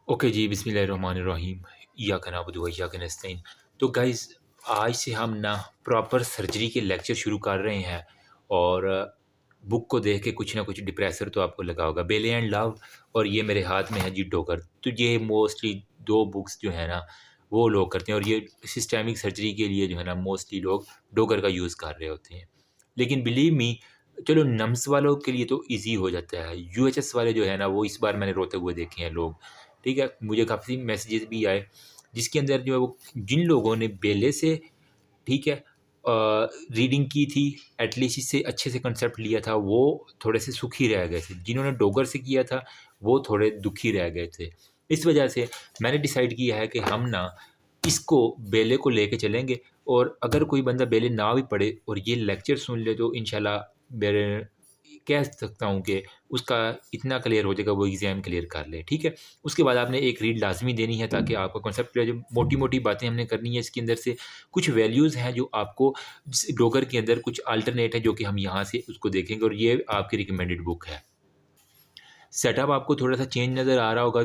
Okay जी, बिस्मिल्लाहिर्रहमानिर्रहीम। इय्याका नअबुदु व इय्याका नस्तईन। तो गाइज़, आज से हम ना प्रॉपर सर्जरी के लेक्चर शुरू कर रहे हैं और बुक को देख के कुछ ना कुछ डिप्रेसर तो आपको लगा होगा, बेले एंड लव और ये मेरे हाथ में है जी डोगर। तो ये मोस्टली 2 बुक्स जो है ना, वो लोग करते हैं और ये सिस्टेमिक सर्जरी के लिए जो है ना मोस्टली लोग डोगर का यूज़ कर रहे होते हैं। लेकिन बिलीव मी, चलो नम्स वालों के लिए तो ईज़ी हो जाता है, यूएचएस वाले जो है ना, वो इस बार मैंने रोते हुए देखे हैं लोग। ठीक है? मुझे काफ़ी मैसेजेस भी आए, जिसके अंदर जो है वो जिन लोगों ने बेले से, ठीक है, रीडिंग की थी, एटलीस्ट इससे अच्छे से कंसेप्ट लिया था, वो थोड़े से सुखी रह गए थे। जिन्होंने डोगर से किया था, वो थोड़े दुखी रह गए थे। इस वजह से मैंने डिसाइड किया है कि हम ना इसको बेले को लेके चलेंगे और अगर कोई बंदा बेले ना भी पढ़े और ये लेक्चर सुन ले तो इंशाल्लाह मेरे कह सकता हूँ कि उसका इतना क्लियर हो जाएगा, वो एग्ज़ाम क्लियर कर ले, ठीक है? उसके बाद आपने एक रीड लाज़मी देनी है ताकि आपका कॉन्सेप्ट क्लियर हो जाए। मोटी-मोटी बातें हमने करनी है इसके अंदर से, कुछ वैल्यूज़ हैं जो आपको डोगर के अंदर कुछ अल्टरनेट है जो कि हम यहाँ से उसको देखेंगे और ये आपकी रिकमेंडेड बुक है। सेटअप आपको थोड़ा-सा चेंज नज़र आ रहा होगा।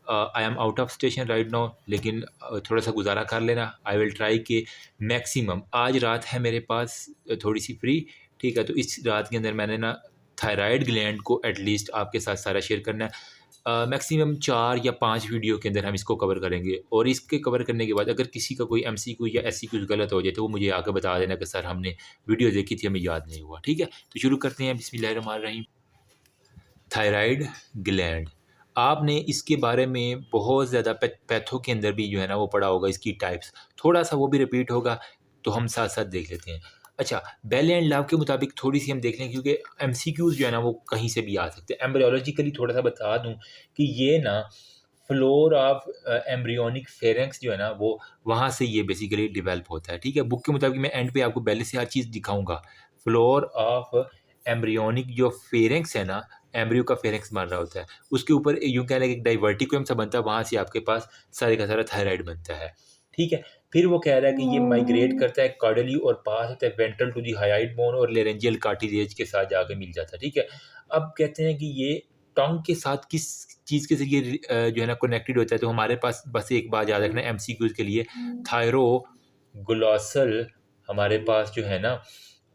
I am out of station right now, लेकिन थोड़ा-सा गुज़ारा कर लेना। आई विल ट्राई कि मैक्सिमम आज रात है मेरे पास थोड़ी-सी फ्री, ठीक है? तो इस रात के अंदर मैंने ना थायरॉइड ग्लैंड को एटलीस्ट आपके साथ सारा शेयर करना है। मैक्सिमम 4 या 5 वीडियो के अंदर हम इसको कवर करेंगे और इसके कवर करने के बाद अगर किसी का कोई एमसीक्यू या एससीक्यू गलत हो जाए तो वो मुझे आके बता देना कि सर हमने वीडियो देखी थी, हमें याद नहीं हुआ, ठीक है? तो शुरू करते हैं, बिस्मिल्लाहिर्रहमानिर्रहीम। थायराइड ग्लैंड, आपने इसके बारे में बहुत ज़्यादा पैथो के अंदर भी जो है ना वो पढ़ा होगा, इसकी टाइप्स थोड़ा-सा वो भी रिपीट होगा, तो हम साथ-साथ देख लेते हैं। अच्छा, बेल एंड लव के मुताबिक थोड़ी-सी हम देख लें क्योंकि एमसीक्यूज़ जो है ना वो कहीं से भी आ सकते हैं। एम्ब्रियोलॉजिकली थोड़ा-सा बता दूँ कि ये ना फ्लोर ऑफ एम्ब्रियोनिक फेरेंक्स जो है ना वो वहाँ से ये बेसिकली डेवलप होता है, ठीक है? बुक के मुताबिक मैं एंड पे आपको पहले से हर चीज़ दिखाऊँगा। फ्लोर ऑफ एम्ब्रियोनिक जो फेरेंक्स है ना, एम्ब्रियो का फेरेंक्स बन रहा होता है, उसके ऊपर यूँ कह लें एक डाइवर्टिकुलम सा बनता है, वहाँ से आपके पास सारे का सारा थायराइड बनता है, ठीक है? फिर वो कह रहा है कि ये माइग्रेट करता है कॉर्डली और पास होता है ventral to the hyoid bone और लेरेंजियल कार्टिलेज के साथ जाके मिल जाता है, ठीक है? अब कहते हैं कि ये टंग के साथ किस चीज़ के ज़रिए जो है ना कनेक्टेड होता है, तो हमारे पास बस एक बात याद रखना एमसीक्यूज़ के लिए, थायरोग्लॉसल हमारे पास जो है ना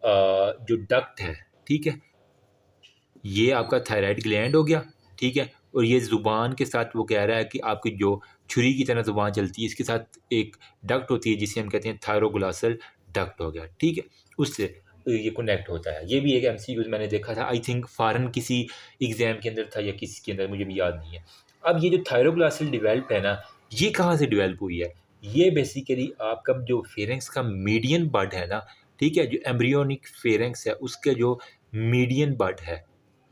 जो डक्ट है, ठीक है? ये आपका थायराइड ग्लैंड हो गया, ठीक है? और ये ज़ुबान के साथ वो कह रहा है कि आपकी जो छुरी की तरह ज़ुबान चलती है, इसके साथ एक डक्ट होती है जिसे हम कहते हैं थायरोग्लॉसल डक्ट हो गया, ठीक है? उससे ये कनेक्ट होता है। ये भी एक एमसीक्यूज़ मैंने देखा था, आई थिंक फ़ॉरेन किसी एग्ज़ाम के अंदर था या किसी के अंदर, मुझे भी याद नहीं है। अब ये जो थायरोग्लॉसल डेवलप है ना, ये कहाँ से डेवलप हुई है? ये बेसिकली आपका जो फेरेंक्स का मीडियन बड है ना, ठीक है? जो एम्ब्रियोनिक फेरेंक्स है, उसके जो मीडियन बड है,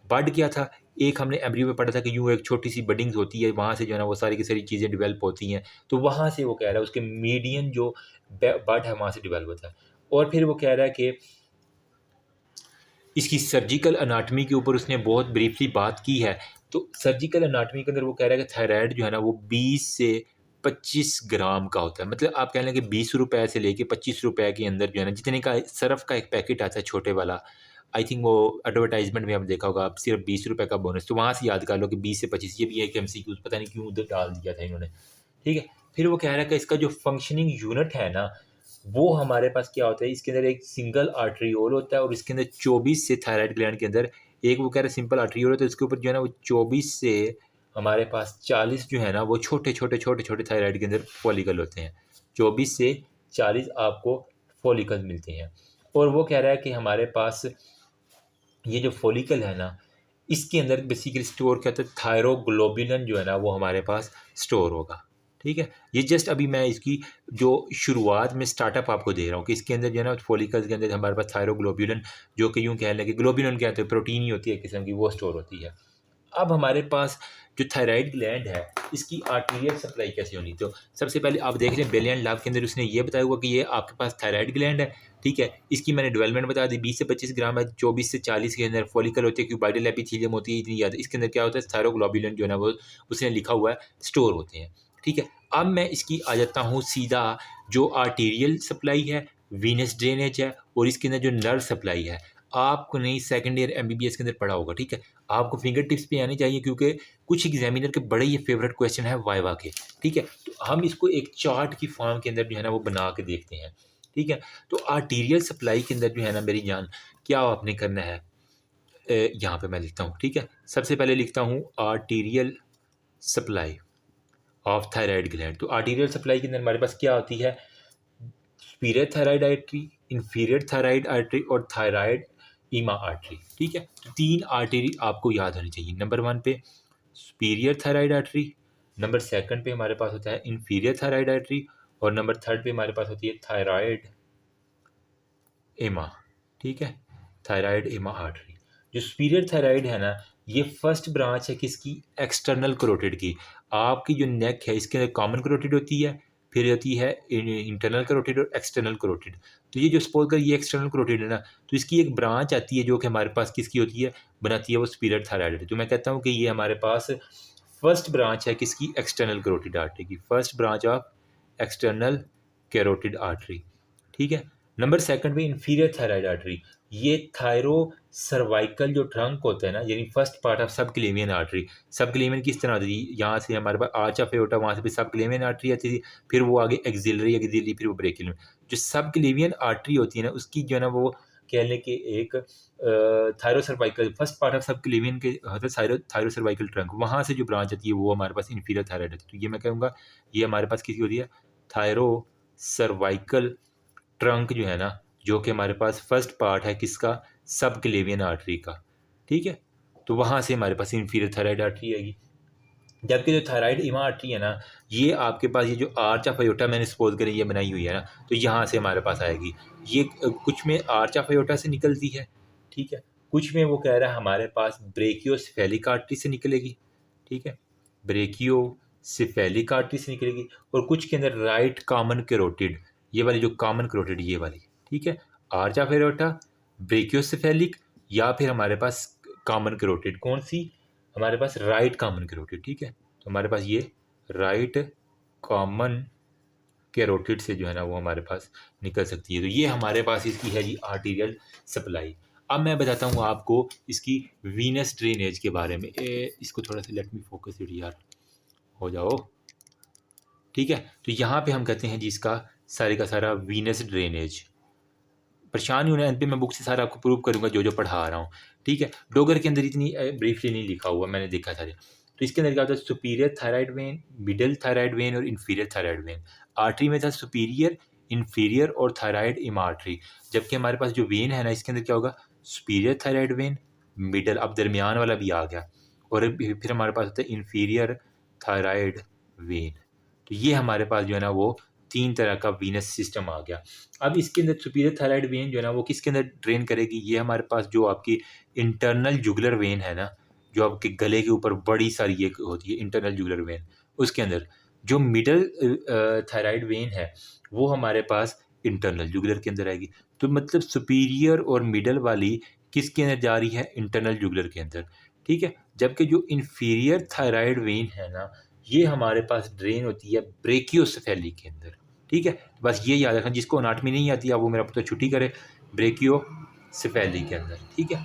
बड क्या था? एक हमने एम्ब्रियो में पढ़ा था कि यूँ एक छोटी-सी बडिंग्स होती है, वहाँ से जो है ना वो सारी की सारी चीज़ें डेवलप होती हैं। तो वहाँ से वो कह रहा है उसके मीडियन जो बड है वहाँ से डेवलप होता है। और फिर वो कह रहा है कि इसकी सर्जिकल एनाटॉमी के ऊपर उसने बहुत ब्रीफली बात की है। तो सर्जिकल एनाटॉमी के अंदर वो कह रहा है कि थायराइड जो है ना वो 20 से 25 ग्राम का होता है। मतलब आप कह लें कि ₹20 से लेके ₹25 के अंदर जो है ना, जितने का सर्फ़ का एक पैकेट आता है छोटे वाला, आई थिंक वो एडवर्टाइज़मेंट में आपने देखा होगा, आप सिर्फ़ ₹20 का बोनस, तो वहाँ से याद कर लो कि 20 से 25, ये भी एक एमसीक्यू पता नहीं क्यों उधर डाल दिया था इन्होंने, ठीक है? फिर वो कह रहा है कि इसका जो फंक्शनिंग यूनिट है ना, वो हमारे पास क्या होता है, इसके अंदर एक सिंगल आर्टरियोल होता है और इसके अंदर 24 से थायराइड ग्लैंड के अंदर एक वो कह रहे हैं सिंपल आर्टरियोल होता है, उसके ऊपर जो है ना वो 24 से हमारे पास 40 जो है ना वो छोटे-छोटे थायराइड के अंदर फॉलिकल होते हैं। 24 से 40 आपको फॉलिकल मिलते हैं और वो कह रहा है कि हमारे पास ये जो फॉलिकल है ना, इसके अंदर बेसिकली स्टोर क्या होता है, थायरोग्लोबुलिन जो है ना वो हमारे पास स्टोर होगा, ठीक है? ये जस्ट अभी मैं इसकी जो शुरुआत में स्टार्टअप आपको दे रहा हूँ कि इसके अंदर जो है ना फॉलिकल्स के अंदर हमारे पास थायरोग्लोबुलिन, जो कि यूँ कह लें कि ग्लोबुलिन क्या होता है, प्रोटीन ही होती है एक किस्म की, वो स्टोर होती है। अब हमारे पास जो थायराइड ग्लैंड है, इसकी आर्टीरियल सप्लाई कैसे होनी? तो सबसे पहले आप देख लें बेली एंड लव के अंदर उसने ये बताया हुआ कि ये आपके पास थायराइड ग्लैंड है, ठीक है? इसकी मैंने डेवलपमेंट बता दी, 20 से 25 ग्राम है, 24 से 40 के अंदर फॉलिकल होती है, क्यूबाइडल एपिथेलियम होती है, इतनी याद है। इसके अंदर क्या होता है, थायरोग्लोबुलिन जो है ना वो उसने लिखा हुआ है, स्टोर होते हैं, ठीक है? अब मैं इसकी आ जाता हूँ सीधा, जो आर्टीरियल सप्लाई है, वीनस ड्रेनेज है और इसके अंदर जो नर्व सप्लाई है। आपको नहीं सेकंड ईयर एमबीबीएस के अंदर पढ़ा होगा, ठीक है। आपको फिंगर टिप्स पे आनी चाहिए, क्योंकि कुछ एग्जामिनर के बड़े ये फेवरेट क्वेश्चन है वाइवा के, ठीक है। तो हम इसको एक चार्ट की फॉर्म के अंदर जो है ना वो बना के देखते हैं, ठीक है। तो आर्टीरियल सप्लाई के अंदर जो है ना मेरी जान, क्या आपने करना है, यहाँ पे मैं लिखता हूँ, ठीक है। सबसे पहले लिखता हूँ arterial supply of thyroid gland. तो आर्टीरियल सप्लाई के अंदर हमारे पास क्या होती है, superior thyroid artery, inferior thyroid artery और थायराइड ईमा आर्टरी, ठीक है। तो 3 आर्टरी आपको याद होनी चाहिए। नंबर 1 पे सुपीरियर थायराइड आर्टरी, नंबर 2 पे हमारे पास होता है इंफीरियर थायराइड आर्टरी और नंबर 3 पे हमारे पास होती है थायराइड एमा, ठीक है, थायराइड एमा आर्टरी। जो सुपीरियर थायराइड है ना, ये फर्स्ट ब्रांच है किसकी, एक्सटर्नल करोटिड की। आपकी जो नेक है इसके अंदर कॉमन करोटिड होती है, फिर होती है इंटरनल करोटिड और एक्सटर्नल करोटिड। तो ये जो सपोज कर ये एक्सटर्नल करोटिड है ना, तो इसकी एक ब्रांच आती है जो कि हमारे पास किसकी होती है, बनाती है वो सुपीरियर थायराइड। तो मैं कहता हूँ कि ये हमारे पास फर्स्ट ब्रांच है किसकी, एक्सटर्नल करोटिड आर्टरी की, first branch of external carotid artery, ठीक है। नंबर 2 पे इंफीरियर थायराइड आर्टरी, ये थायरो सर्वाइकल जो ट्रंक होता है ना, यानी फर्स्ट पार्ट ऑफ सब क्लेवियन आर्टरी। सब क्लेवियन किस तरह होती थी, यहाँ से हमारे पास आर्च ऑफ एओर्टा, वहाँ से भी सब क्लेवियन आर्टरी आती थी, फिर वो आगे एक्सिलरी, फिर वो ब्रेकियल। जो सब क्लेवियन आर्टरी होती है ना, उसकी जो है ना वो कह लें कि एक thyro cervical, first part of सब क्लेवियन के होता है थायरो सर्वाइकल ट्रंक, वहाँ से जो ब्रांच आती है वो हमारे पास इंफीरियर थायराइड आती है। तो ये मैं कहूँगा ये हमारे पास किसकी होती है, थायरो सर्वाइकल ट्रंक जो है ना, जो कि हमारे पास फर्स्ट पार्ट है किसका, सब क्लेवियन आर्टरी का, ठीक है। तो वहाँ से हमारे पास इंफीरियर थायराइड आर्टरी आएगी। जबकि जो थायराइड इमा आर्टरी है ना, ये आपके पास ये जो आर्च ऑफ अयोटा मैंने सपोज करें ये बनाई हुई है ना, तो यहाँ से हमारे पास आएगी। ये कुछ में आर्च ऑफ अयोटा से निकलती है, ठीक है। कुछ में वो कह रहा है हमारे पास ब्रेकियोसेफेलिक आर्टरी से निकलेगी, ठीक है, ब्रेकियोसेफेलिक आर्टरी से निकलेगी। और कुछ के अंदर राइट कॉमन कैरोटिड, ये वाली जो कॉमन कैरोटिड ये वाली, ठीक है, आर्च ऑफ एरोटा, ब्रेकियोसेफेलिक, या फिर हमारे पास कॉमन कैरोटिड, कौन सी, हमारे पास राइट कॉमन कैरोटिड, ठीक है। तो हमारे पास ये राइट कॉमन कैरोटिड से जो है ना वो हमारे पास निकल सकती है। तो ये हमारे पास इसकी है जी आर्टीरियल सप्लाई। अब मैं बताता हूँ आपको इसकी वीनस ड्रेनेज के बारे में। इसको थोड़ा सा लेट मी फोकस इट यार, हो जाओ, ठीक है। तो यहाँ पे हम कहते हैं जी इसका सारे का सारा वीनस ड्रेनेज। परेशान नहीं होना, एन पे मैं बुक से सारा आपको प्रूव करूँगा जो जो पढ़ा रहा हूँ, ठीक है। डोगर के अंदर इतनी ब्रीफली नहीं लिखा हुआ, मैंने देखा था। तो इसके अंदर क्या होता है, superior thyroid when, middle thyroid when और इन्फीरियर थायराइड वेन। आर्टरी में था सुपीरियर, इन्फीरियर और थायराइड इमा आर्टरी। जबकि हमारे पास जो वेन है ना, इसके अंदर क्या होगा, सुपीरियर थायराइड वेन, मिडल, अब दरमियान वाला भी आ गया, और फिर हमारे पास होता है इन्फीरियर थायराइड वेन। तो ये हमारे पास जो है ना वो 3 तरह का वीनस सिस्टम आ गया। अब इसके अंदर सुपीरियर थायराइड वेन जो है ना वो किसके अंदर ड्रेन करेगी, ये हमारे पास जो आपकी इंटरनल जुगुलर वेन है ना, जो आपके गले के ऊपर बड़ी सारी एक होती है इंटरनल जुगुलर वेन, उसके अंदर। जो मिडल थायराइड वेन है वो हमारे पास इंटरनल जुगुलर के अंदर आएगी। तो मतलब सुपीरियर और मिडल वाली किसके अंदर जा रही है, इंटरनल जुगुलर के अंदर, ठीक है। जबकि जो इन्फीरियर थायराइड वेन है ना, ये हमारे पास ड्रेन होती है ब्रेकियोसेफेली के अंदर, ठीक है। बस ये याद रखना, जिसको अनाटमी नहीं आती आप वो मेरा पता छुट्टी करे, ब्रेकियोसेफेली के अंदर, ठीक है।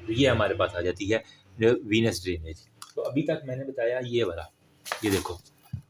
तो ये हमारे पास आ जाती है वीनस ड्रेनेज। तो अभी तक मैंने बताया ये वाला, ये देखो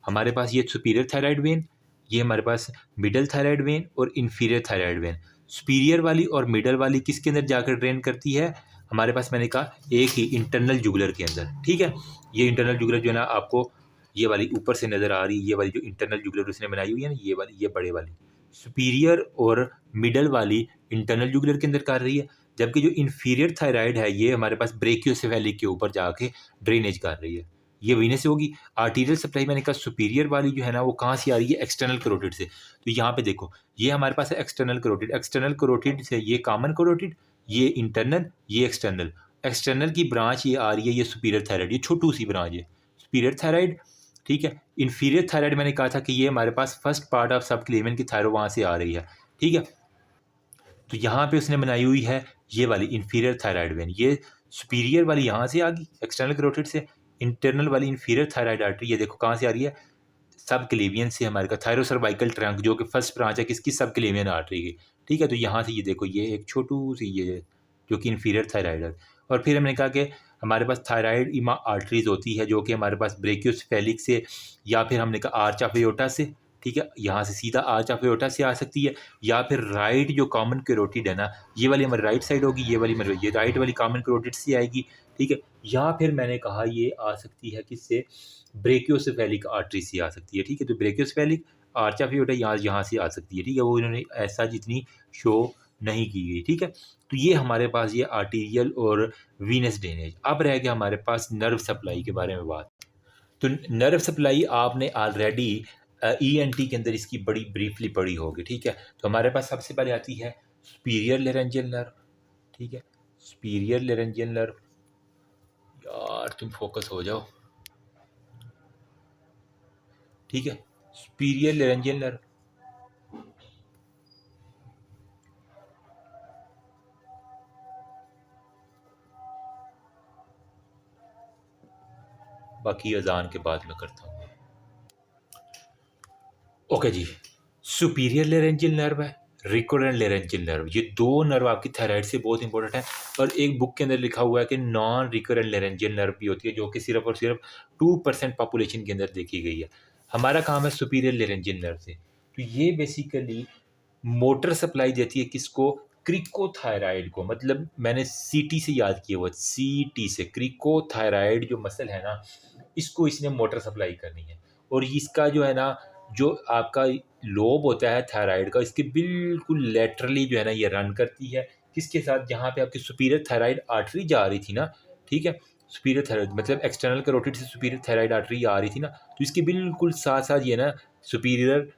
हमारे पास ये सुपीरियर थायराइड वेन, ये हमारे पास मिडल थायराइड वेन और इन्फीरियर थायराइड वेन। सुपीरियर वाली और मिडल वाली किसके अंदर जाकर ड्रेन करती है, हमारे पास मैंने कहा एक ही इंटरनल जुगुलर के अंदर, ठीक है। ये इंटरनल जुगुलर जो है ना आपको ये वाली ऊपर से नज़र आ रही है, ये वाली जो इंटरनल जुगुलर उसने बनाई हुई है ना, ये वाली, ये बड़े वाली सुपीरियर और मिडल वाली इंटरनल जुगुलर के अंदर कर रही है। जबकि जो इन्फीरियर थायराइड है ये हमारे पास ब्रेकियोसेफेलिक के ऊपर जाके ड्रेनेज कर रही है, ये वीनस से होगी। आर्टीरियल सप्लाई मैंने कहा सुपीरियर वाली जो है ना वो कहाँ से आ रही है, एक्सटर्नल करोटिड से। तो यहाँ पे देखो ये हमारे पास है एक्सटर्नल करोटिड, एक्सटर्नल करोटिड से ये कॉमन करोटिड, ये इंटरनल, ये एक्सटर्नल। एक्सटर्नल की ब्रांच ये आ रही है, ये सुपीरियर थायराइड, ये छोटू सी ब्रांच है सुपीरियर थायराइड, ठीक है। इन्फीरियर थायराइड मैंने कहा था कि ये हमारे पास फर्स्ट पार्ट ऑफ सब क्लेवियन की थायरो वहाँ से आ रही है, ठीक है। तो यहाँ पे उसने बनाई हुई है ये वाली इन्फीरियर थायराइड वेन, ये सुपीरियर वाली यहाँ से आ गई एक्सटर्नल करोटिड से। इंटरनल वाली इन्फीरियर थायराइड आर्टरी ये देखो कहाँ से आ रही है, सब क्लेवियन से, हमारे का थायरोसर्वाइकल ट्रंक जो कि फर्स्ट ब्रांच है किसकी, सब क्लेवियन आर्टरी की, ठीक है। तो यहाँ से ये देखो ये एक छोटू सी ये जो कि इन्फीरियर थायराइड है। और फिर हमने कहा कि हमारे पास थायराइड इमा आर्टरीज होती है, जो कि हमारे पास ब्रेकियोसेफेलिक से या फिर हमने कहा आर्च ऑफ एओर्टा से, ठीक है, यहाँ से सीधा आर्च ऑफ एओर्टा से आ सकती है, या फिर राइट जो कॉमन कैरोटिड है ना, ये वाली हमारी राइट साइड होगी, ये वाली हमारी ये राइट वाली कॉमन कैरोटिड से आएगी, ठीक है। या फिर मैंने कहा ये आ सकती है किससे, ब्रेकियोसेफेलिक आर्टरी से आ सकती है, ठीक है। तो ब्रेकियोसेफेलिक आर्च ऑफ एओर्टा यहाँ से आ सकती है, ठीक है। वो इन्होंने ऐसा जितनी शो नहीं की गई, ठीक है। तो ये हमारे पास ये आर्टीरियल और वीनस ड्रेनेज। अब रह गया हमारे पास नर्व सप्लाई के बारे में बात। तो नर्व सप्लाई आपने ऑलरेडी ईएनटी के अंदर इसकी बड़ी ब्रीफली पढ़ी होगी, ठीक है। तो हमारे पास सबसे पहले आती है सुपीरियर लेरेंजियल नर्व, ठीक है, सुपीरियर लेरेंजियल नर्व। यार तुम फोकस हो जाओ, ठीक है, सुपीरियर लेरेंजियल नर्व। बाकी अजान के बाद में करता हूँ। ओके जी, सुपीरियर लेरेंजियल नर्व है, रिकोरेंट लेरेंजियल नर्व, ये दो नर्व आपकी थायराइड से बहुत इंपॉर्टेंट है। और एक बुक के अंदर लिखा हुआ है कि नॉन रिकोरेंट लेरेंजियल नर्व भी होती है, जो कि सिर्फ और सिर्फ 2% पॉपुलेशन के अंदर देखी गई है। हमारा काम है सुपीरियर लेरेंजियल नर्व से। तो ये बेसिकली मोटर सप्लाई देती है किसको, क्रिकोथायराइड को। मतलब मैंने सीटी से याद किया हुआ, सीटी से, क्रिकोथायराइड जो मसल है ना, इसको इसने मोटर सप्लाई करनी है। और इसका जो है ना, जो आपका लोब होता है थायराइड का, इसके बिल्कुल लेटरली जो है ना ये रन करती है, किसके साथ, जहाँ पे आपकी सुपीरियर थायराइड आर्टरी जा रही थी ना, ठीक है, सुपीरियर थायराइड मतलब एक्सटर्नल कैरोटिड से सुपीरियर थायराइड आर्टरी आ रही थी ना, तो इसके बिल्कुल साथ साथ ये ना सुपीरियर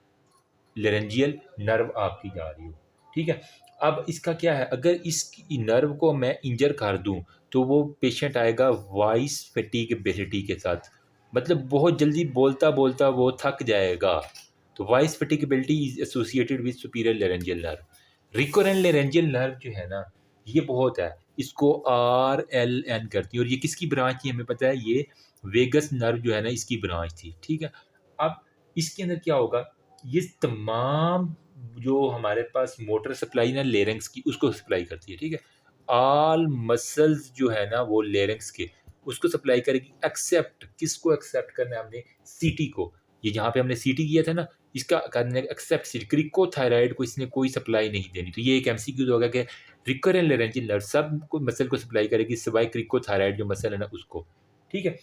लेरेंजियल नर्व आपकी जा रही हो, ठीक है। अब इसका क्या है, अगर इस नर्व को मैं इंजर कर दूं तो वो पेशेंट आएगा वॉइस फैटिगेबिलिटी के साथ, मतलब बहुत जल्दी बोलता बोलता वो थक जाएगा। तो voice fatigability is associated with superior laryngeal nerve. Recurrent laryngeal nerve जो है ना, ये बहुत है, इसको RLN करती है। और ये किसकी ब्रांच थी हमें पता है, ये वेगस नर्व जो है ना इसकी ब्रांच थी, ठीक है। अब इसके अंदर क्या होगा, ये तमाम जो हमारे पास मोटर सप्लाई ना लेरिंग्स की, उसको सप्लाई करती है, ठीक है। ऑल मसल्स जो है ना वो लेरिंग्स के, उसको सप्लाई करेगी, एक्सेप्ट किसको, एक्सेप्ट करना है हमने, सीटी को। ये जहाँ पे हमने सीटी किया था ना, इसका करने एक्सेप्ट सीटी, क्रिकोथायराइड को इसने कोई सप्लाई नहीं देनी। तो ये एक एमसीक्यू होगा कि रिकरेंट लेरेंजियल नर्व सब को मसल को सप्लाई करेगी सिवाय क्रिकोथायराइड जो मसल है ना उसको, ठीक है।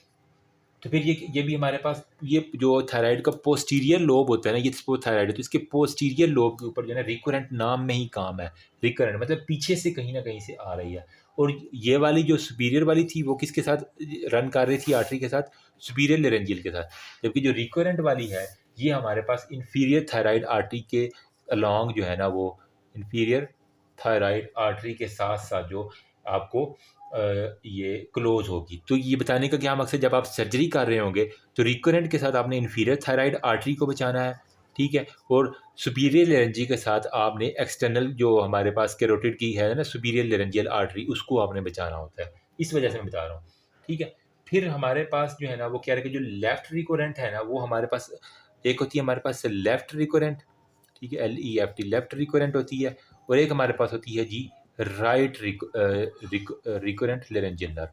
तो फिर ये भी हमारे पास, ये जो थायराइड का पोस्टीरियर लोब होता है ना, ये थायराइड है, तो इसके पोस्टीरियर लोब के ऊपर जो है ना, रिकरेंट नाम में ही काम है, रिकरेंट मतलब पीछे से कहीं ना कहीं से आ रही है। और ये वाली जो सुपीरियर वाली थी वो किसके साथ रन कर रही थी, आर्टरी के साथ, सुपीरियर लेरेंजियल के साथ। जबकि जो रिकरेंट वाली है ये हमारे पास इन्फीरियर थायराइड आर्टरी के अलॉन्ग जो है ना, वो इन्फीरियर थायराइड आर्टरी के साथ साथ जो आपको ये क्लोज होगी। तो ये बताने का क्या मकसद, जब आप सर्जरी कर रहे होंगे तो रिकरेंट के साथ आपने इन्फीरियर थायराइड आर्टरी को बचाना है, ठीक है। और सुपीरियर लेरेंजी के साथ आपने एक्सटर्नल जो हमारे पास कैरोटिड की है ना, सुपीरियर लेरेंजियल आर्टरी, उसको आपने बचाना होता है। इस वजह से मैं बता रहा हूँ, ठीक है। फिर हमारे पास जो है ना वो क्या है कि जो लेफ्ट रिकोरेंट है ना, वो हमारे पास एक होती है हमारे पास लेफ्ट रिकोरेंट, ठीक है, LEFT लेफ्ट रिकोरेंट होती है। और एक हमारे पास होती है जी राइट रिकोरेंट लेरेंजियल नर्व।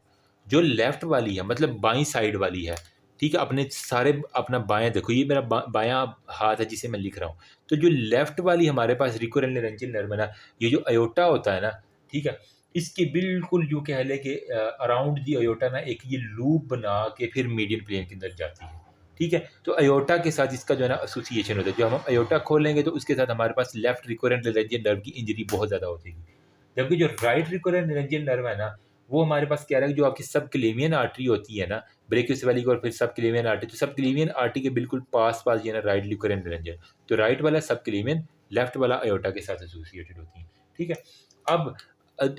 जो लेफ्ट वाली है मतलब बाईं साइड वाली है, ठीक है। अपने सारे अपना बायां देखो, ये मेरा बायां हाथ है जिसे मैं लिख रहा हूँ। तो जो लेफ्ट वाली हमारे पास रिकोरेंट लेरेंजियल नर्व है ना, ये जो अयोटा होता है ना, ठीक है, इसके बिल्कुल यूँ कह ले कि अराउंड दी अयोटा ना एक ये लूप बना के फिर मीडियन प्लेन के अंदर जाती है, ठीक है। तो अयोटा के साथ इसका जो है ना एसोसिएशन होता है, जो हम अयोटा खोलेंगे तो उसके साथ हमारे पास लेफ्ट रिकोरेंट लेरेंजियल नर्व की इंजरी बहुत ज़्यादा होती है। जबकि जो राइट रिकोरेंट लेरेंजियल नर्व है ना, वो हमारे पास क्या है, जो आपकी सब क्लेवियन आर्टरी होती है ना, ब्रेकियोसेफेलिक और फिर सब क्लेवियन आर्टरी, तो सब क्लेवियन आर्टरी के बिल्कुल पास पास ये ना राइट रिकोरेंट लेरेंजियल, तो राइट वाला सब क्लेवियन, लेफ्ट वाला अयोटा के साथ एसोसिएटेड होती है, ठीक है। अब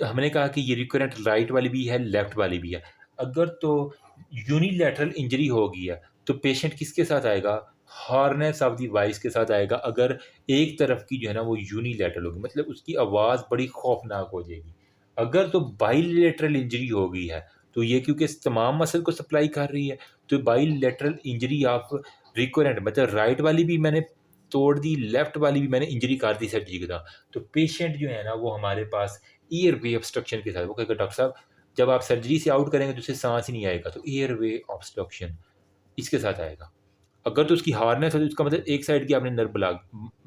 हमने कहा कि ये रिकोरेंट राइट वाली भी है, लेफ्ट वाली भी है। अगर तो यूनिलैटरल इंजरी हो गई है तो पेशेंट किसके साथ आएगा, हार्नेस ऑफ दी वॉइस के साथ आएगा। अगर एक तरफ की जो है ना वो यूनिलैटरल होगी, मतलब उसकी आवाज़ बड़ी खौफनाक हो जाएगी। अगर तो बाईलेटरल इंजरी हो गई है तो ये क्योंकि तमाम मसल को सप्लाई कर रही है, तो बाईलेटरल इंजरी ऑफ रिकोरेंट मतलब राइट वाली भी मैंने तोड़ दी, लेफ्ट वाली भी मैंने इंजरी कर दी सर्जरी के साथ, तो पेशेंट जो है ना वो हमारे पास ईयर वे ऑब्स्ट्रक्शन के साथ। वो कहेगा डॉक्टर साहब जब आप सर्जरी से आउट करेंगे तो उससे सांस ही नहीं आएगा, तो ईयर वे ऑब्स्ट्रक्शन इसके साथ आएगा। अगर तो उसकी हार्डनेस है तो उसका मतलब एक साइड की आपने नर्व ब्लॉक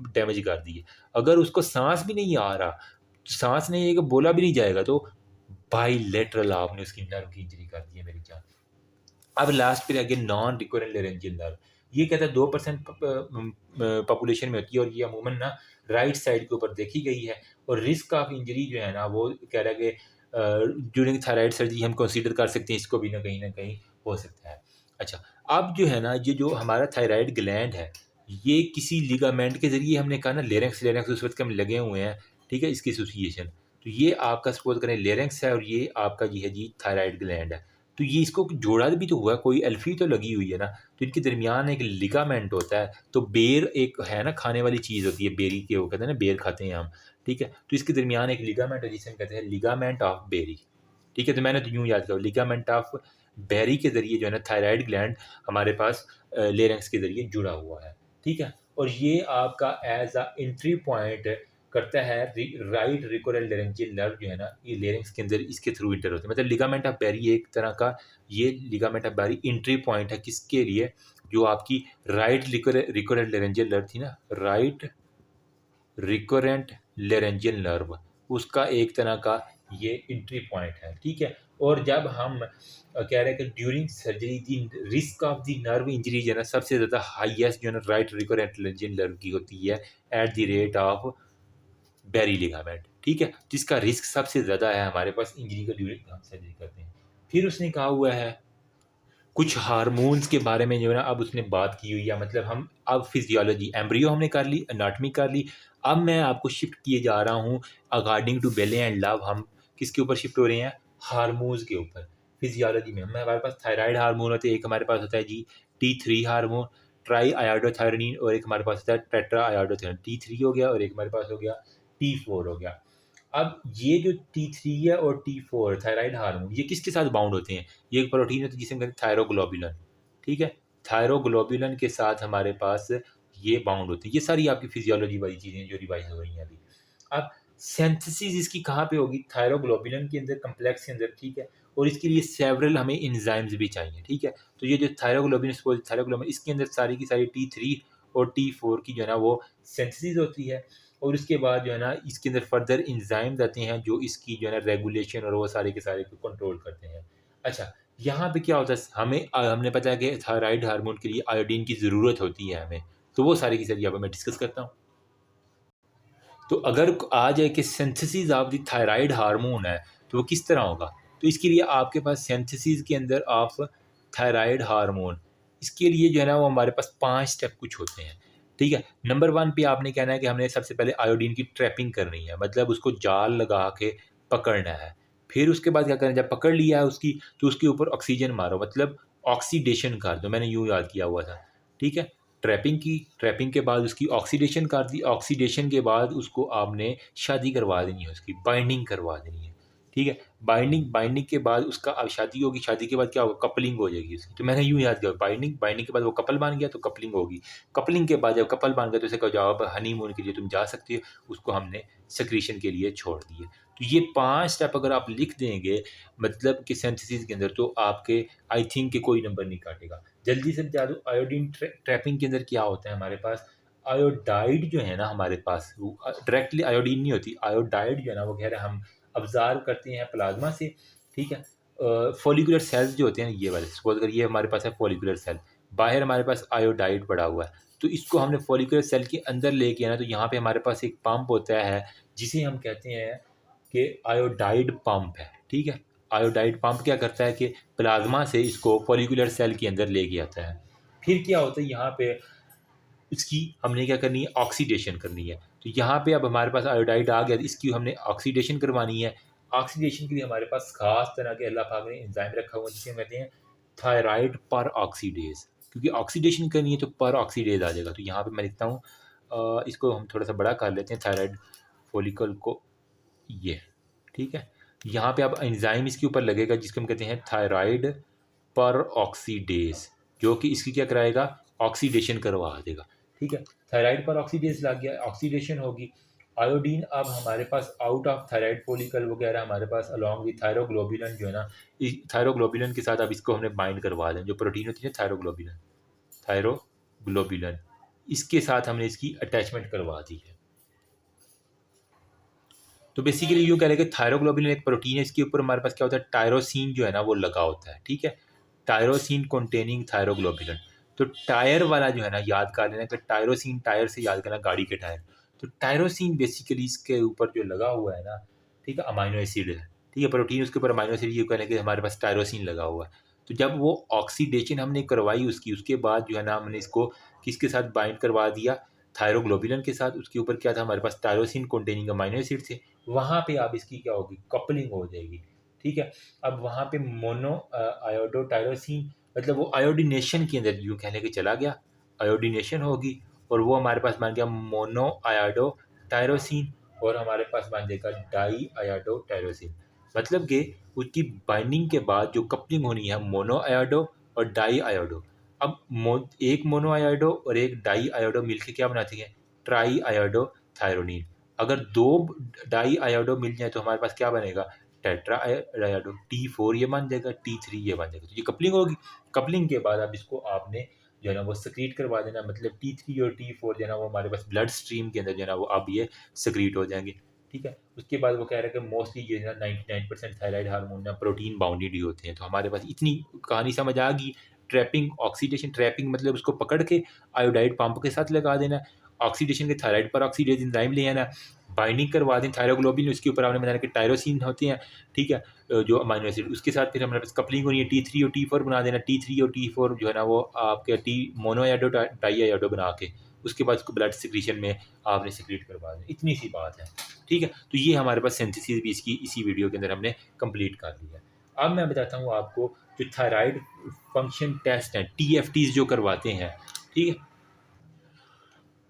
डैमेज कर दी है। अगर उसको सांस भी नहीं आ रहा, सांस नहीं आएगा, बोला भी नहीं जाएगा, तो बाइलेटरल आपने उसकी नर्व की इंजरी कर दी है मेरी जान। अब लास्ट पे आगे नॉन रिकरेंट लेरेंजियल नर्व, ये कहता है 2% पॉपुलेशन में होती है और ये अमूमन ना राइट साइड के ऊपर देखी गई है। और रिस्क ऑफ इंजरी जो है ना वो कह रहा है कि ड्यूरिंग थायराइड सर्जरी हम कंसीडर कर सकते हैं, इसको भी ना कहीं हो सकता है। अच्छा, अब जो है ना ये जो हमारा थायराइड ग्लैंड है, ये किसी लिगामेंट के ज़रिए हमने कहा ना लेरेंक्स लेरेंक्स उस वक्त हम लगे हुए हैं, ठीक है, इसकी एसोसिएशन। तो ये आपका सपोज करें लेरेंक्स है और ये आपका ये है जी थायराइड ग्लैंड है। तो ये इसको जोड़ा भी तो हुआ है, कोई एल्फी तो लगी हुई है ना, तो इनके दरमियान एक लिगामेंट होता है। तो बेर एक है ना खाने वाली चीज़ होती है, बेरी के वो कहते हैं ना, बेर खाते हैं हम, ठीक है। तो इसके दरमियान एक लिगामेंट है जिसे हम कहते हैं लिगामेंट ऑफ बेरी, ठीक है। तो मैंने तो यूँ याद किया लिगामेंट ऑफ बेरी के ज़रिए जो है ना थायराइड ग्लैंड हमारे पास लेरेंक्स के ज़रिए जुड़ा हुआ है, ठीक है। और ये आपका एज अ एंट्री पॉइंट करता है राइट रिकोरल लेरेंजियल नर्व जो है ना, ये लेरेंक्स के अंदर इसके थ्रू इंटर होते हैं। मतलब लिगामेंट ऑफ बेरी एक तरह का, ये ligament of Berry entry point है किसके लिए, जो आपकी राइट रिकोरल लेरेंजियल नर्व थी ना, राइट रिकोरेंट लेरेंजियल नर्व, उसका एक तरह का ये एंट्री पॉइंट है, ठीक है। और जब हम कह रहे हैं कि during surgery the risk of the nerve injury जो है ना सबसे ज़्यादा हाईएस्ट जो है ना राइट रिकोरेंट लेरेंजियल नर्व की होती है at the rate of Berry ligament, ठीक है, जिसका रिस्क सबसे ज़्यादा है हमारे पास इंजरी का ड्यूरिंग हम सर्जरी करते हैं। फिर उसने कहा हुआ है कुछ हार्मोन्स के बारे में जो है ना अब उसने बात की हुई है। मतलब हम अब फिजियोलॉजी एम्ब्रियो हमने कर ली, एनाटॉमी कर ली, अब मैं आपको शिफ्ट किए जा रहा हूँ अकॉर्डिंग टू बेले एंड लव, हम किसके ऊपर शिफ्ट हो रहे हैं, हार्मोन्स के ऊपर। फिजियोलॉजी में हमारे पास थायराइड हार्मोन होते हैं, एक हमारे पास होता है जी T3 हार्मोन, ट्राई आयोडोथायरोनिन, और एक हमारे पास होता है टेट्रा आयोडोथायरोनिन। T3 हो गया और एक हमारे पास हो गया T4 हो गया। अब ये जो T3 है और T4 थायराइड हार्मोन ये किसके साथ बाउंड होते हैं, ये एक प्रोटीन होता है जिसे हम कहते हैं थायरोग्लोबुलिन, ठीक है। थायरोग्लोबुलिन के साथ हमारे पास ये बाउंड होते हैं। ये सारी आपकी फिजियोलॉजी वाली चीज़ें जो रिवाइज हो रही हैं अभी। अब सिंथेसिस इसकी कहाँ पे होगी, थायरोग्लोबुलिन के अंदर, कम्प्लेक्स के अंदर, ठीक है। और इसके लिए सेवरल हमें एंजाइम्स भी चाहिए, ठीक है। तो ये जो थायरोग्लोबुलिन इसके अंदर सारी की सारी T3 और T4 की जो है ना वो सिंथेसिस होती है। और उसके बाद जो है ना इसके अंदर फर्दर एंजाइम्स आते हैं जो इसकी जो है ना रेगुलेशन और वो सारे के सारे को कंट्रोल करते हैं। अच्छा, यहाँ पे क्या होता है, हमने पता है कि थायराइड हार्मोन के लिए आयोडीन की ज़रूरत होती है हमें, तो वो सारी की सारी यहाँ पे मैं डिस्कस करता हूँ। तो अगर आ जाए कि synthesis of the thyroid hormone है तो वो किस तरह होगा, तो इसके लिए आपके पास सिंथेसिस के अंदर ऑफ थायराइड हार्मोन, इसके लिए जो है ना वो हमारे पास 5 स्टेप कुछ होते हैं, ठीक है। नंबर 1 पे आपने कहना है कि हमने सबसे पहले आयोडीन की ट्रैपिंग करनी है, मतलब उसको जाल लगा के पकड़ना है। फिर उसके बाद क्या करना है, जब पकड़ लिया है उसकी तो उसके ऊपर ऑक्सीजन मारो, मतलब ऑक्सीडेशन कर दो, मैंने यूँ याद किया हुआ था, ठीक है। ट्रैपिंग की, ट्रैपिंग के बाद उसकी ऑक्सीडेशन कर दी, ऑक्सीडेशन के बाद उसको आपने शादी करवा देनी है, उसकी बाइंडिंग करवा देनी है, ठीक है। बाइंडिंग के बाद उसका अब शादी होगी, शादी के बाद क्या होगा, कपलिंग हो जाएगी उसकी। तो मैंने यूँ याद किया, बाइंडिंग के बाद वो कपल बन गया तो कपलिंग होगी, कपलिंग के बाद जब कपल बन गया तो उसे कहा जाओ अब हनीमून के लिए तुम जा सकते हो, उसको हमने सेक्रीशन के लिए छोड़ दिए। तो ये 5 स्टेप अगर आप लिख देंगे मतलब कि सिंथेसिस के अंदर, तो आपके आई थिंक कि कोई नंबर नहीं काटेगा। जल्दी से बता दूँ आयोडीन ट्रैपिंग के अंदर क्या होता है हमारे पास, आयोडाइड जो है ना हमारे पास वो डायरेक्टली आयोडीन नहीं होती, आयोडाइड जो है ना वो कह रहे हैं हम ऑब्ज़र्व करते हैं प्लाज्मा से, ठीक है। फॉलिकुलर सेल्स जो होते हैं ये वाले, सपोज अगर ये हमारे पास है फॉलिकुलर सेल, बाहर हमारे पास आयोडाइड पड़ा हुआ है, तो इसको हमने फॉलिकुलर सेल के अंदर लेके आना, तो यहाँ पे हमारे पास एक पंप होता है जिसे हम कहते हैं कि आयोडाइड पंप है, ठीक है। आयोडाइड पंप क्या करता है कि प्लाज्मा से इसको फॉलिकुलर सेल के अंदर लेके आता है। फिर क्या होता है यहाँ पे इसकी हमने क्या करनी है, ऑक्सीडेशन करनी है। तो यहाँ पे अब हमारे पास आयोडाइड आ गया, इसकी हमने ऑक्सीडेशन करवानी है। ऑक्सीडेशन के लिए हमारे पास ख़ास तरह के अल्लाह पाक ने एंजाइम रखा हुआ है जिसे हम कहते हैं थायराइड पर ऑक्सीडेज, क्योंकि ऑक्सीडेशन करनी है तो पर ऑक्सीडेज आ जाएगा। तो यहाँ पे मैं लिखता हूँ इसको हम थोड़ा सा बड़ा कर लेते हैं थायराइड फॉलिकल को, ये ठीक है। यहाँ पे अब एंजाइम इसके ऊपर लगेगा जिसको हम कहते हैं थायराइड पर ऑक्सीडेज, जो कि इसकी क्या कराएगा, ऑक्सीडेशन करवा देगा, ठीक है। थायराइड पर ऑक्सीडेज लग गया, ऑक्सीडेशन होगी, आयोडीन अब हमारे pass out of thyroid follicle वगैरह हमारे पास अलॉन्ग विद थायरोग्लोबुलिन जो है ना, थायरोग्लोबुलिन के साथ अब इसको हमने बाइंड करवा दें, जो प्रोटीन होती है थायरोग्लोबुलिन, थायरोग्लोबुलिन इसके साथ हमने इसकी अटैचमेंट करवा दी है। तो बेसिकली यूँ कह रहे हैं कि थायरोग्लोबुलिन एक प्रोटीन है, इसके ऊपर हमारे पास क्या होता है, टायरोसिन जो है ना वो लगा होता है, ठीक है, टायरोसिन कंटेनिंग थायरोग्लोबुलिन। तो टायर वाला जो है ना, याद कर लेना कि टायरोसिन, टायर से याद करना गाड़ी के टायर। तो टायरोसिन बेसिकली इसके ऊपर जो लगा हुआ है ना, ठीक है, अमाइनो एसिड है, ठीक है, प्रोटीन उसके ऊपर अमाइनो एसिड, ये कहने कि हमारे पास टायरोसिन लगा हुआ है। तो जब वो ऑक्सीडेशन हमने करवाई उसकी, उसके बाद जो है ना हमने इसको किसके साथ बाइंड करवा दिया, थायरोग्लोबुलिन के साथ। उसके ऊपर क्या था हमारे पास, टायरोसिन कंटेनिंग अमाइनो एसिड थे। वहाँ पे अब इसकी क्या होगी, कपलिंग हो जाएगी, ठीक है। अब वहाँ पे मोनो आयोडो टायरोसिन, मतलब वो आयोडीनेशन के अंदर यूँ कहने के चला गया, आयोडीनेशन होगी, और वो हमारे पास बन गया मोनो आयोडो टायरोसिन, और हमारे पास बन जाएगा डाई आयोडो टायरोसिन। मतलब कि उसकी बाइंडिंग के बाद जो कपलिंग होनी है, मोनो आयोडो और डाई आयोडो। अब एक मोनो आयोडो और एक डाई आयोडो मिलके क्या बनाती है, ट्राई आयोडो थायरोनिन। अगर दो डाई आयोडो मिल जाए तो हमारे पास क्या बनेगा, टेट्रा आयोडो, T4 ये बन जाएगा, T3 ये बन जाएगा। तो ये कपलिंग होगी। कपलिंग के बाद अब इसको आपने जो है ना वो सक्रीट करवा देना, मतलब T3 और T4 जो है ना वो हमारे पास ब्लड स्ट्रीम के अंदर जो है ना वो अब ये सक्रीट हो जाएंगे, ठीक है। उसके बाद वो कह रहा है कि मोस्टली ये ना 99% थायराइड हार्मोन ना प्रोटीन बाउंडेड ही होते हैं। तो हमारे पास इतनी कहानी समझ आ गई। ट्रैपिंग, ऑक्सीडेशन, ट्रैपिंग मतलब उसको पकड़ के आयोडाइड पंप के साथ लगा देना, ऑक्सीडेशन के थायराइड पर ऑक्सीडेज एंजाइम ले आना, बाइंडिंग करवा दें थायरोग्लोबिन, उसके ऊपर आपने बताया कि टायरोसिन होते हैं, ठीक है, जो अमाइनो एसिड, उसके साथ फिर हमारे पास कपलिंग होनी है, T3 और T4 बना देना, T3 और T4 जो है ना वो आपके टी मोनोयाडो डाई आयोडो बना के उसके बाद उसको ब्लड सिक्रीशन में आपने सिक्रीट करवा दें। इतनी सी बात है, ठीक है। तो ये हमारे पास सिंथेसिस भी इसकी इसी वीडियो के अंदर हमने कंप्लीट कर लिया है। अब मैं बताता हूँ आपको जो थायराइड फंक्शन टेस्ट हैं, TFTs जो करवाते हैं, ठीक है,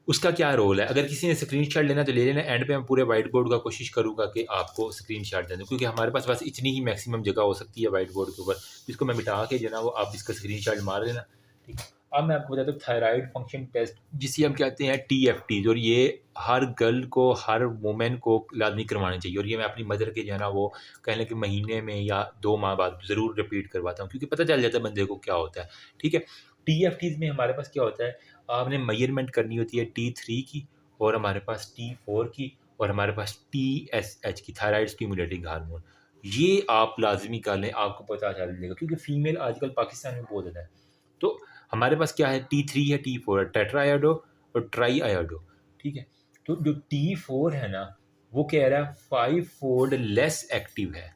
उसका क्या रोल है। अगर किसी ने स्क्रीनशॉट लेना तो ले लेना, एंड पे मैं पूरे वाइट बोर्ड का कोशिश करूँगा कि आपको स्क्रीनशॉट दे दूँ, क्योंकि हमारे पास बस इतनी ही मैक्सिमम जगह हो सकती है वाइट बोर्ड के ऊपर, जिसको मैं मिटा के जो है ना वो आप इसका स्क्रीनशॉट मार लेना, ठीक है। अब मैं आपको बताता हूँ थायराइड फंक्शन टेस्ट, जिसे हम कहते हैं TFTs, और ये हर गर्ल को, हर वुमेन को लाजमी करवानी चाहिए, और ये मैं अपनी मदर के जो है ना वो कह लें कि महीने में या 2 माह बाद ज़रूर रिपीट करवाता हूँ, क्योंकि पता चल जाता है बंदे को क्या होता है, ठीक है। TFTs में हमारे पास क्या होता है, आपने मेजरमेंट करनी होती है T3 की, और हमारे पास T4 की, और हमारे पास TSH की, थायराइड स्टिमुलेटिंग हार्मोन। ये आप लाजमी कर लें, आपको पता चल जाएगा, क्योंकि फीमेल आजकल पाकिस्तान में बहुत ज़्यादा है। तो हमारे पास क्या है, T3 है, T4 है, टेट्रा आयोडो और ट्राई आयोडो, ठीक है। तो जो T4 है ना वो कह रहा है 5 फोल्ड लेस एक्टिव है,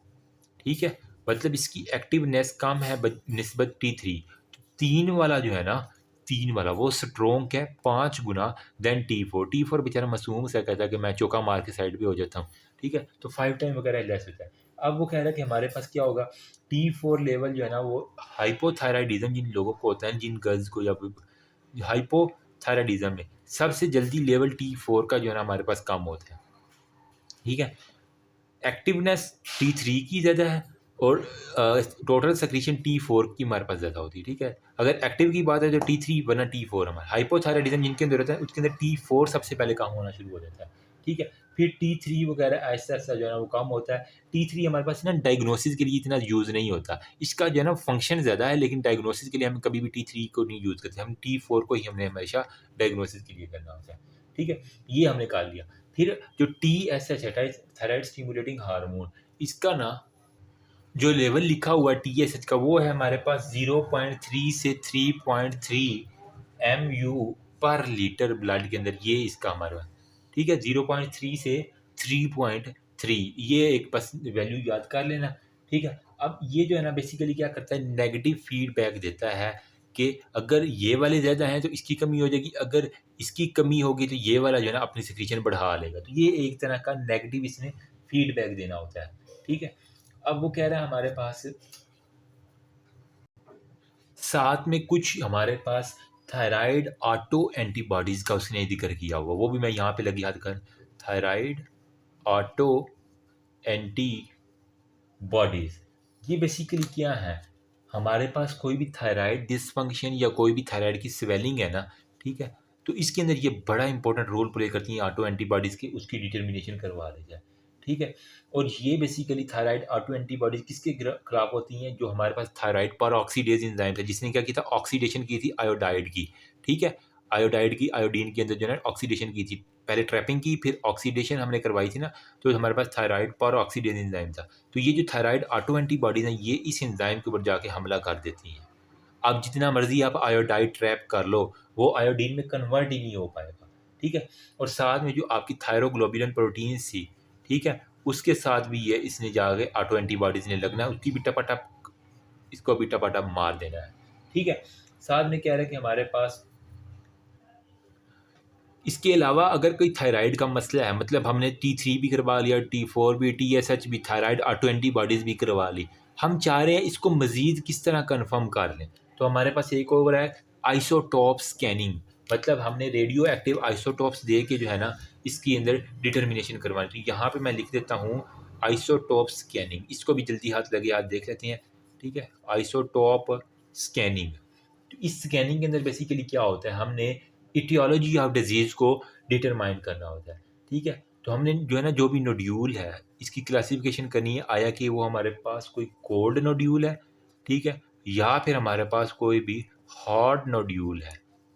ठीक है, मतलब इसकी एक्टिवनेस कम है निस्बत T3। तो 3 वाला जो है ना, 3 वाला वो स्ट्रॉन्ग है 5 गुना देन T4। T4 बेचारा मासूम सा कहता है कि मैं चौका मार के साइड पे हो जाता हूँ, ठीक है, तो 5 टाइम वगैरह लेस होता है। अब वो कह रहा है कि हमारे पास क्या होगा, T4 लेवल जो है ना वो हाइपोथायराइडिज्म जिन लोगों को होता है, जिन गर्ल्स को, या हाइपोथायराइडिज्म में सबसे जल्दी लेवल T4 का जो है ना हमारे पास कम होता है, ठीक है। एक्टिवनेस T3 की ज़्यादा है, और टोटल सक्रीशन T4 की हमारे पास ज़्यादा होती है, ठीक है। अगर एक्टिव की बात है तो T3 वरना T4 हमारा। हाइपोथायराइडिज्म जिनके अंदर होता है उसके अंदर T4 सबसे पहले काम होना शुरू हो जाता है, ठीक है। फिर T3 वगैरह ऐसा-ऐसा जो है ना वो कम होता है। T3 हमारे पास ना डायग्नोसिस के लिए इतना यूज़ नहीं होता। इसका जो है ना फंक्शन ज़्यादा है, लेकिन डायग्नोसिस के लिए हम कभी भी T3 को नहीं यूज़ करते। हम T4 को ही हमने हमेशा डायग्नोसिस के लिए करना होता है, ठीक है। ये हमने कर लिया। फिर जो TSH है, थायराइड स्टिमुलेटिंग हार्मोन, इसका ना जो लेवल लिखा हुआ है TSH का वो है हमारे पास 0.3 से 3.3 MU पर लीटर ब्लड के अंदर, ये इसका हमारा, ठीक है, 0.3 से 3.3, ये एक बस वैल्यू याद कर लेना, ठीक है। अब ये जो है ना बेसिकली क्या करता है, नेगेटिव फीडबैक देता है कि अगर ये वाले ज़्यादा हैं तो इसकी कमी हो जाएगी, अगर इसकी कमी होगी तो ये वाला जो है ना अपनी सिक्रीशन बढ़ा लेगा। तो ये एक तरह का नेगेटिव इसने फीडबैक देना होता है, ठीक है। अब वो कह रहा है हमारे पास साथ में कुछ हमारे पास थायराइड ऑटो एंटीबॉडीज़ का उसने ज़िक्र किया हुआ, वो भी मैं यहाँ पे लगी हाथ कर, थायराइड ऑटो एंटीबॉडीज़। ये बेसिकली क्या है, हमारे पास कोई भी थायराइड डिसफंक्शन या कोई भी थायराइड की स्वेलिंग है ना, ठीक है, तो इसके अंदर ये बड़ा इंपॉर्टेंट रोल प्ले करती हैं ऑटो एंटीबॉडीज़ की, उसकी डिटर्मिनेशन करवा दी जाए, ठीक है। और ये बेसिकली थायराइड ऑटो एंटीबॉडीज़ किसके खिलाफ होती हैं, जो हमारे पास थायराइड पर ऑक्सीडेज एंजाइम था, जिसने क्या किया था, ऑक्सीडेशन की थी आयोडाइड की, ठीक है। आयोडाइड की, आयोडीन के अंदर जो है ना ऑक्सीडेशन की थी, पहले ट्रैपिंग की फिर ऑक्सीडेशन हमने करवाई थी ना, तो हमारे पास थायराइड पर ऑक्सीडेज एंजाइम था। तो ये जो थायराइड ऑटो एंटीबॉडीज़ हैं ये इस एंजाइम के ऊपर जाके हमला कर देती हैं। अब जितना मर्जी आप आयोडाइड ट्रैप कर लो, वो आयोडीन में कन्वर्ट ही नहीं हो पाएगा, ठीक है। और साथ में जो आपकी थायरोग्लोबुलिन प्रोटीन्स थी, ठीक है, उसके साथ भी ये इसने जाके ऑटो एंटीबॉडीज़ ने लगना है, उसकी भी टपाटप इसको भी टपाटप मार देना है, ठीक है। साथ में कह रहे हैं कि हमारे पास इसके अलावा अगर कोई थायराइड का मसला है, मतलब हमने T3 भी करवा लिया, T4 भी, TSH भी, थायराइड ऑटो एंटीबॉडीज़ भी करवा ली, हम चाह रहे हैं इसको मज़ीद किस तरह कन्फर्म कर लें, तो हमारे पास एक और है आइसोटॉप स्कैनिंग। मतलब हमने रेडियो एक्टिव आइसोटॉप्स दे के जो है ना इसकी अंदर डिटर्मिनेशन करवानी। तो यहाँ पे मैं लिख देता हूँ आइसोटॉप स्कैनिंग, इसको भी जल्दी हाथ लगे हाथ देख लेते हैं, ठीक है। आइसोटॉप स्कैनिंग, तो इस स्कैनिंग के अंदर बेसिकली क्या होता है, हमने इटियोलॉजी ऑफ डिजीज़ को डिटरमाइन करना होता है, ठीक है। तो हमने जो है ना जो भी नोड्यूल है इसकी क्लासिफिकेशन करनी है, आया कि वो हमारे पास कोई कोल्ड नोड्यूल है, ठीक है, या फिर हमारे पास कोई भी हॉट नोड्यूल है,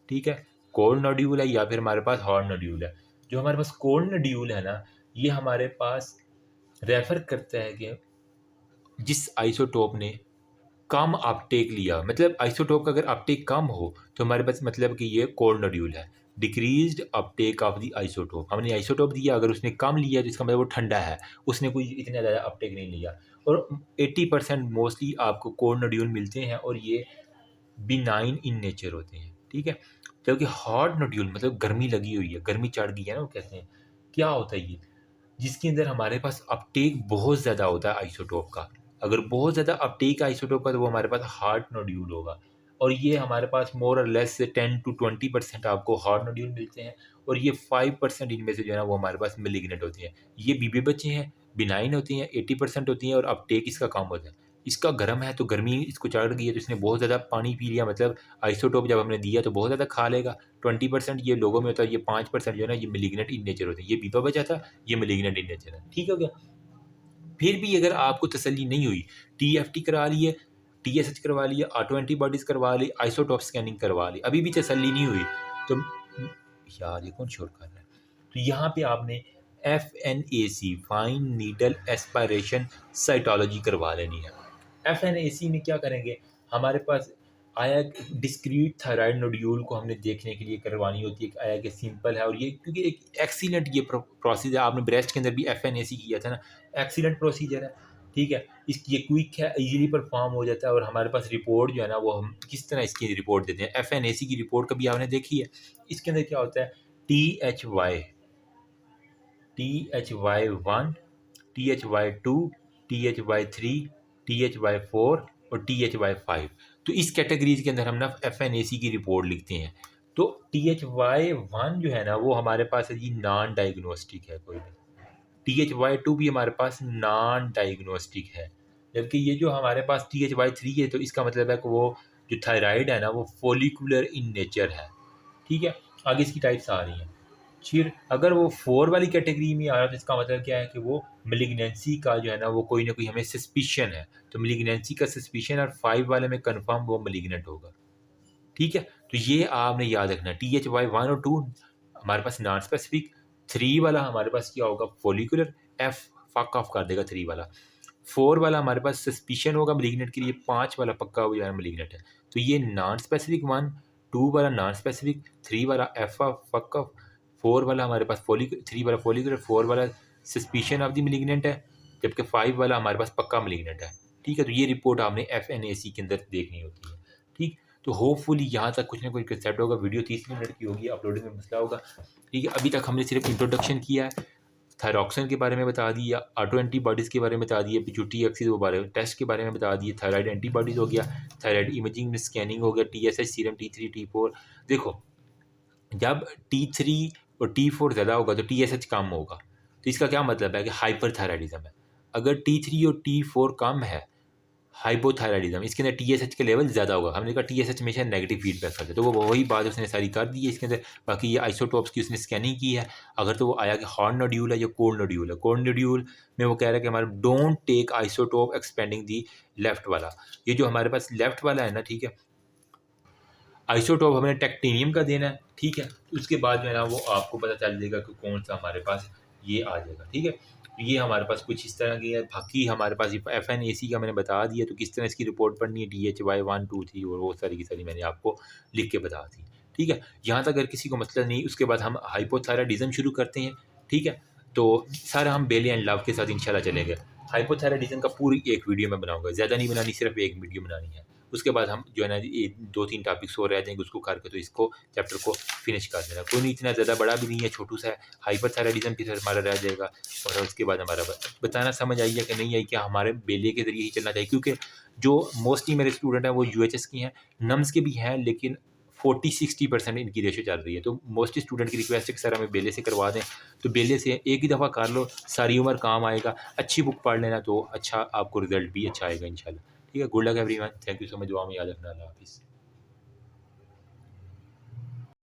ठीक है। कोल्ड नोड्यूल है या फिर हमारे पास हॉट नोड्यूल है। जो हमारे पास कोल्ड नोड्यूल है ना, ये हमारे पास रेफ़र करता है कि जिस आइसोटोप ने कम अपटेक लिया, मतलब आइसोटोप का अगर अपटेक कम हो तो हमारे पास मतलब कि ये कोल्ड नोड्यूल है। Decreased Uptake of the isotope, हमने आइसोटोप दिया, अगर उसने कम लिया तो इसका मतलब वो ठंडा है, उसने कोई इतना ज़्यादा अपटेक नहीं लिया। और 80% मोस्टली आपको कोल्ड नोड्यूल मिलते हैं और ये बिनाइन इन नेचर होते हैं, ठीक है। जबकि हॉट नोड्यूल मतलब गर्मी लगी हुई है, गर्मी चढ़ गई है ना, वो कहते हैं क्या होता है ये, जिसके अंदर हमारे पास अपटेक बहुत ज़्यादा होता है आइसोटोप का। अगर बहुत ज़्यादा अपटेक आइसोटोप का तो वो हमारे पास हार्ट नोड्यूल होगा, और ये हमारे पास मोर और लेस से 10 to 20% आपको हार्ट नोड्यूल मिलते हैं, और ये 5% इनमें से जो है ना वो हमारे पास मेलिग्नेंट होते हैं। ये बीबी बच्चे हैं, बिनाइन होती हैं, 80% होती हैं, और अपटेक इसका कम होता है। इसका गर्म है तो गर्मी इसको चढ़ गई है, तो इसने बहुत ज़्यादा पानी पी लिया, मतलब आइसोटोप जब हमने दिया तो बहुत ज़्यादा खा लेगा। 20% ये लोगों में होता है, ये 5% जो है ना ये मेलिग्नेंट इन नेचर होते हैं। ये बीबा बचा था, ये मेलिग्नेंट इन नेचर है, ठीक हो गया। फिर भी अगर आपको तसल्ली नहीं हुई, टीएफटी करा लिए, टीएसएच करवा लिया, ऑटो एंटीबॉडीज़ करवा ली, आइसोटोप स्कैनिंग करवा ली, अभी भी तसल्ली नहीं हुई, तो यार ये कौन शोर कर रहा है, तो यहाँ पे आपने FNAC fine needle aspiration cytology करवा लेनी है। FNAC में क्या करेंगे, हमारे पास आया डिस्क्रीट थायराइड नोड्यूल को हमने देखने के लिए करवानी होती है, आया कि सिंपल है, और ये क्योंकि एक एक्सीलेंट ये प्रोसीजर, आपने ब्रेस्ट के अंदर भी FNAC किया था ना, एक्सीलेंट प्रोसीजर है, ठीक है। ये क्विक है, इजीली परफॉर्म हो जाता है, और हमारे पास रिपोर्ट जो है ना वो हम किस तरह इसकी रिपोर्ट देते हैं। FNAC की रिपोर्ट कभी आपने देखी है, इसके अंदर क्या होता है, THY, THY1, THY2, THY3, THY4 और THY5। तो इस कैटेगरीज के अंदर हम ना FNAC की रिपोर्ट लिखते हैं। तो THY1 जो है ना वो हमारे पास है जी नॉन डायग्नोस्टिक है, कोई नहीं। THY2 भी हमारे पास नॉन डायग्नोस्टिक है, जबकि ये जो हमारे पास THY3 है, तो इसका मतलब है कि वो जो थायराइड है ना वो फोलिकुलर इन नेचर है, ठीक है। आगे इसकी टाइप्स आ रही हैं। फिर अगर वो 4 वाली कैटेगरी में आ रहा है तो इसका मतलब क्या है कि वो मेलिग्नेंसी का जो है ना वो कोई ना कोई हमें सस्पिशन है, तो मेलिग्नेंसी का सस्पिशन, और 5 वाले में कंफर्म वो मेलिग्नेंट होगा, ठीक है। तो ये आपने याद रखना, THY1 और 2 हमारे पास नॉन स्पेसिफिक, 3 वाला हमारे पास क्या होगा, फोलिकुलर, F फक ऑफ कर देगा 3 वाला, 4 वाला हमारे पास सस्पिशन होगा मेलिग्नेंट के लिए, 5 वाला पक्का हो जाएगा मेलिग्नेंट है। तो ये नॉन स्पेसिफिक 1, 2 वाला नॉन स्पेसिफिक, 3 वाला F ऑफ फक ऑफ, 4 वाला हमारे पास 3 वाला फोलिकुलर, 4 वाला सस्पिशन ऑफ द मेलिग्नेंट है, जबकि 5 वाला हमारे पास पक्का मेलिग्नेंट है, ठीक है। तो ये रिपोर्ट आपने FNAC के अंदर देखनी होती है, ठीक। तो होपफुली यहाँ तक कुछ ना कुछ कंसेप्ट होगा। वीडियो 30 मिनट की होगी, अपलोडिंग में मसला होगा, ठीक है। अभी तक हमने सिर्फ इंट्रोडक्शन किया है, थायरॉक्सिन के बारे में बता दिया, ऑटो एंटीबॉडीज़ के बारे में बता दिया, पिट्यूटरी एक्सिस वो बारे में टेस्ट के बारे में बता दिए, थायराइड एंटीबॉडीज़ हो गया, थायराइड इमेजिंग में स्कैनिंग हो गया, TSH सीरम, T3 T4। देखो जब T3 और T4 ज़्यादा होगा तो TSH कम होगा, तो इसका क्या मतलब है कि हाइपर थायराइडिज्म है। अगर T3 और T4 कम है हाइपोथायराइडिज्म, इसके अंदर टीएसएच का लेवल ज़्यादा होगा। हमने कहा टीएसएच हमेशा नेगेटिव फीडबैक करता है, तो वो वही बात उसने सारी कर दी है इसके अंदर। बाकी ये आइसोटोप्स की उसने स्कैनिंग की है, अगर तो वो आया कि हार्ड नोड्यूल है या कोल्ड नोड्यूल है। कोल्ड नोड्यूल में वो कह रहा है कि हमारा don't take isotope expanding the left वाला। ये जो हमारे पास लेफ्ट वाला है ना, ठीक है, आइसोटोप हमें टेक्टिनियम का देना है, ठीक है। उसके बाद जो है ना वो आपको पता चल जाएगा कि कौन सा हमारे पास ये आ जाएगा, ठीक है। तो ये हमारे पास कुछ इस तरह की है। बाकी हमारे पास FNAC का मैंने बता दिया, तो किस तरह इसकी रिपोर्ट पढ़नी है, DHY 1 2 3 और वो सारी की सारी मैंने आपको लिख के बता दी, ठीक है। यहाँ तक अगर किसी को मसला नहीं, उसके बाद हम हाइपोथायराइडिज्म शुरू करते हैं, ठीक है। तो सारा हम बेली एंड लव के साथ इंशाल्लाह चलेंगे। हाइपोथायराइडिज्म का पूरी एक वीडियो मैं बनाऊंगा, ज़्यादा नहीं बनानी, सिर्फ एक वीडियो बनानी है। उसके बाद हम जो है ना ये 2-3 टॉपिक्स और रह जाएंगे, उसको करके तो इसको चैप्टर को फिनिश कर देना। कोई नहीं, इतना ज़्यादा बड़ा भी नहीं है, छोटू सा है। हाइपरथायराइडिज्म की तरफ हमारा रह जाएगा, और उसके बाद हमारा बताना समझ आई है कि नहीं आई, क्या हमारे बेले के ज़रिए ही चलना चाहिए। क्योंकि जो मोस्टली मेरे स्टूडेंट हैं वो UHS की हैं, नम्स के भी हैं, लेकिन 40-60% इनकी रेशो चल रही है। तो मोस्टली स्टूडेंट की रिक्वेस्ट है कि सर हमें बेले से करवा दें। तो बेले से एक ही दफ़ा कर लो, सारी उम्र काम आएगा। अच्छी बुक पढ़ लेना तो अच्छा, आपको रिजल्ट भी अच्छा आएगा इंशाल्लाह। ठीक है, good luck everyone, thank you so much, दुआ में याद रखना, अल्लाह हाफिज़।